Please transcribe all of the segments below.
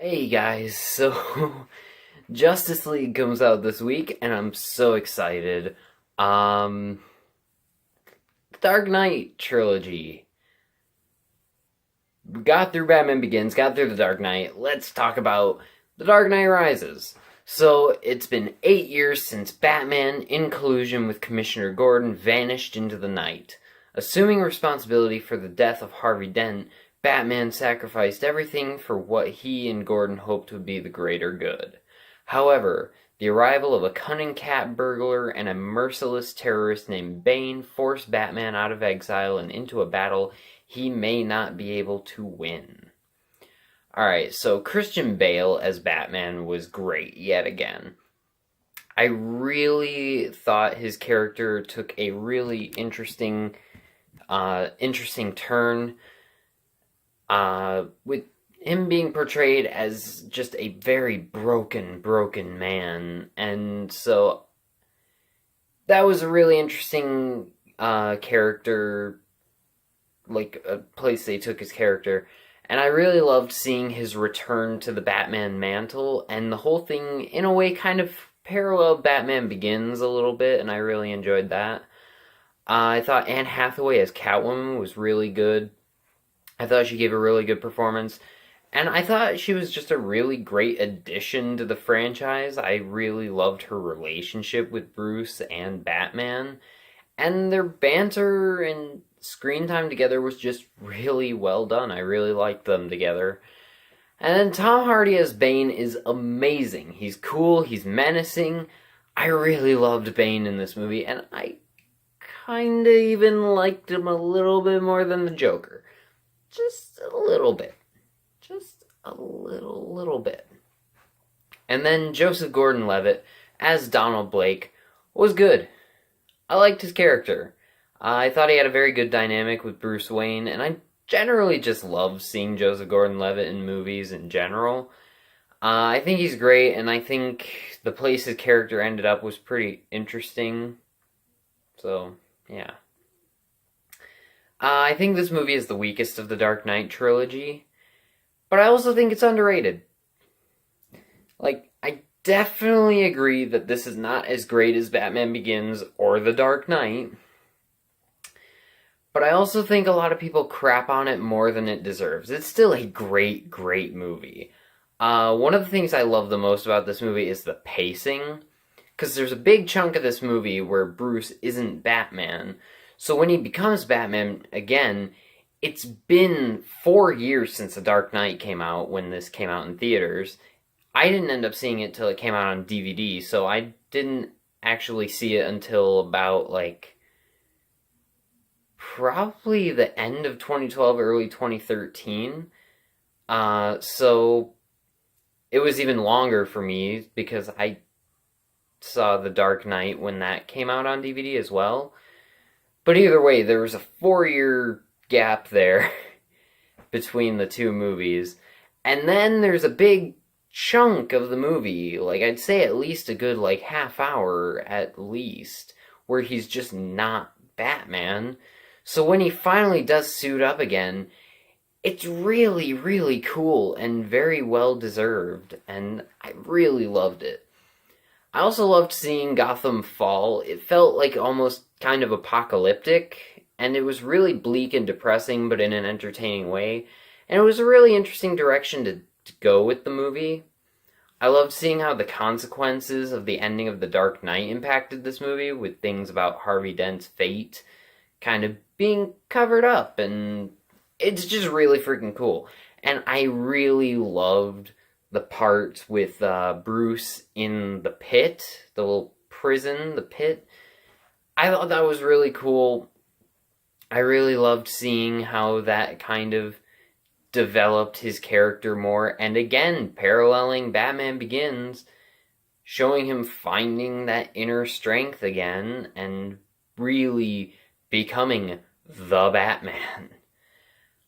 Hey guys, so Justice League comes out this week and I'm so excited. Um Dark Knight trilogy. We got through Batman Begins, got through The Dark Knight. Let's talk about The Dark Knight Rises. So, it's been 8 years since Batman, in collusion with Commissioner Gordon, vanished into the night. Assuming responsibility for the death of Harvey Dent, Batman sacrificed everything for what he and Gordon hoped would be the greater good. However, the arrival of a cunning cat burglar and a merciless terrorist named Bane forced Batman out of exile and into a battle he may not be able to win. Alright, so Christian Bale as Batman was great yet again. I really thought his character took a really interesting turn, with him being portrayed as just a very broken man, and so that was a really interesting character, like a place they took his character. And I really loved seeing his return to the Batman mantle, and the whole thing, in a way, kind of paralleled Batman Begins a little bit, and I really enjoyed that. I thought Anne Hathaway as Catwoman was really good. I thought she gave a really good performance, and I thought she was just a really great addition to the franchise. I really loved her relationship with Bruce and Batman, and their banter and screen time together was just really well done. I really liked them together. And then Tom Hardy as Bane is amazing. He's cool, he's menacing. I really loved Bane in this movie, and I kinda even liked him a little bit more than the Joker. Just a little bit. Just a little bit. And then Joseph Gordon-Levitt as Donald Blake was good. I liked his character. I thought he had a very good dynamic with Bruce Wayne, and I generally just love seeing Joseph Gordon-Levitt in movies in general. I think he's great, and I think the place his character ended up was pretty interesting. So, yeah. I think this movie is the weakest of the Dark Knight trilogy, but I also think it's underrated. Like, I definitely agree that this is not as great as Batman Begins or The Dark Knight, but I also think a lot of people crap on it more than it deserves. It's still a great movie. One of the things I love the most about this movie is the pacing, because there's a big chunk of this movie where Bruce isn't Batman. So when he becomes Batman again, it's been 4 years since The Dark Knight came out, when this came out in theaters. I didn't end up seeing it till it came out on DVD, so I didn't actually see it until about, probably the end of 2012, early 2013. So it was even longer for me, because I saw The Dark Knight when that came out on DVD as well. But either way, there was a 4-year gap there between the two movies. And then there's a big chunk of the movie, I'd say at least a good, half hour at least, where he's just not Batman. So when he finally does suit up again, it's really cool and very well deserved, and I really loved it. I also loved seeing Gotham fall. It felt like almost kind of apocalyptic, and it was really bleak and depressing, but in an entertaining way. And it was a really interesting direction to go with the movie. I loved seeing how the consequences of the ending of The Dark Knight impacted this movie, with things about Harvey Dent's fate kind of being covered up, and it's just really freaking cool. And I really loved the part with Bruce in the pit, the little prison, the pit. I thought that was really cool. I really loved seeing how that kind of developed his character more, and again, paralleling Batman Begins, showing him finding that inner strength again, and really becoming the Batman.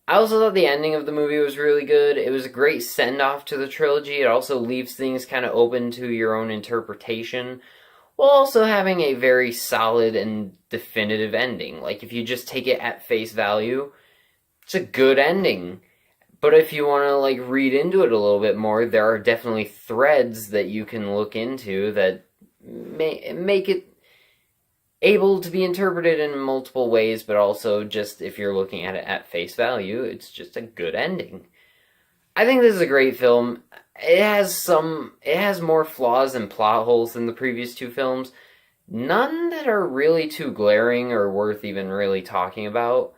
I also thought the ending of the movie was really good. It was a great send-off to the trilogy. It also leaves things kind of open to your own interpretation, while also having a very solid and definitive ending. If you just take it at face value, it's a good ending. But if you want to like read into it a little bit more, there are definitely threads that you can look into that make it able to be interpreted in multiple ways, but also just if you're looking at it at face value, it's just a good ending. I think this is a great film. It has more flaws and plot holes than the previous two films. None that are really too glaring or worth even really talking about,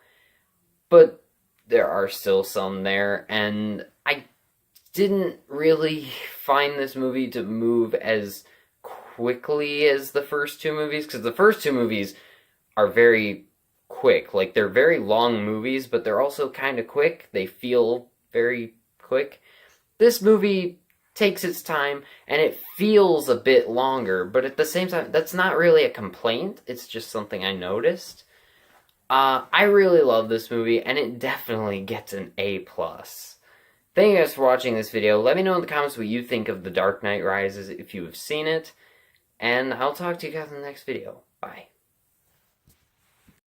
but there are still some there, and I didn't really find this movie to move as quickly as the first two movies, because the first two movies are very quick. Like, they're very long movies, but they're also kind of quick. They feel very quick. This movie takes its time, and it feels a bit longer, but at the same time, that's not really a complaint. It's just something I noticed. I really love this movie, and it definitely gets an A+. Thank you guys for watching this video. Let me know in the comments what you think of The Dark Knight Rises if you have seen it, and I'll talk to you guys in the next video. Bye.